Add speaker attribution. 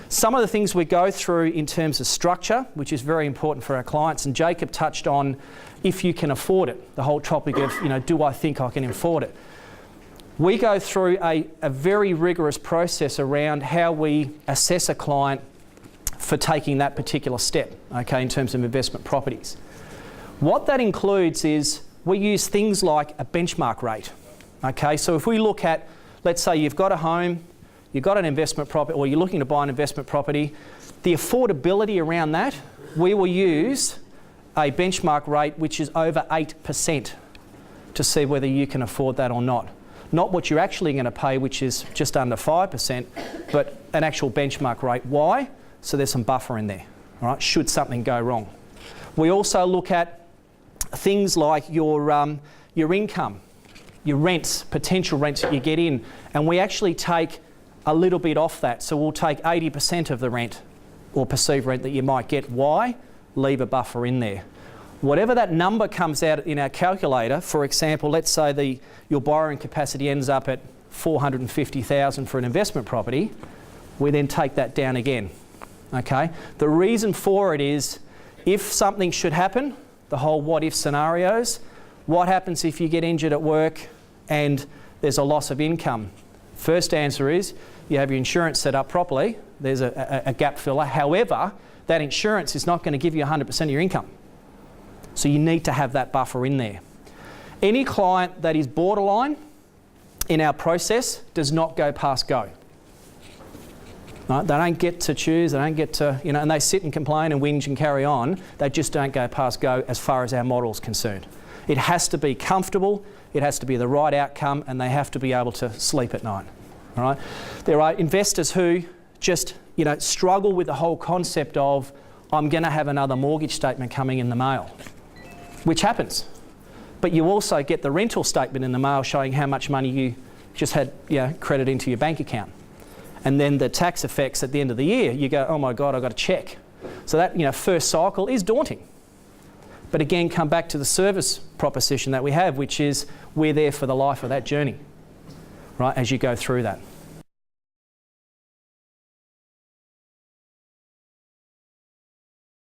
Speaker 1: Some of the things we go through in terms of structure, which is very important for our clients, and Jacob touched on if you can afford it, the whole topic of, do I think I can afford it? We go through a very rigorous process around how we assess a client for taking that particular step, okay, in terms of investment properties. What that includes is we use things like a benchmark rate, okay? So if we look at, let's say you've got a home, you've got an investment property, or you're looking to buy an investment property, the affordability around that, we will use a benchmark rate which is over 8% to see whether you can afford that or not. Not what you're actually going to pay, which is just under 5%, but an actual benchmark rate. Why? So there's some buffer in there, all right, should something go wrong. We also look at things like your income, your rents, potential rents that you get in, and we actually take a little bit off that. So we'll take 80% of the rent or perceived rent that you might get. Why? Leave a buffer in there. Whatever that number comes out in our calculator, for example, let's say your borrowing capacity ends up at $450,000 for an investment property, we then take that down again, okay? The reason for it is if something should happen, the whole what if scenarios, what happens if you get injured at work and there's a loss of income? First answer is you have your insurance set up properly, there's a gap filler. However, that insurance is not going to give you 100% of your income. So you need to have that buffer in there. Any client that is borderline in our process does not go past go. Right? They don't get to choose, they don't get to, and they sit and complain and whinge and carry on. They just don't go past go as far as our model is concerned. It has to be comfortable, it has to be the right outcome, and they have to be able to sleep at night. All right? There are investors who just, struggle with the whole concept of, I'm going to have another mortgage statement coming in the mail, which happens. But you also get the rental statement in the mail showing how much money you just had credit into your bank account. And then the tax effects at the end of the year, you go, oh my God, I've got to check. So that first cycle is daunting. But again, come back to the service proposition that we have, which is we're there for the life of that journey, right, as you go through that.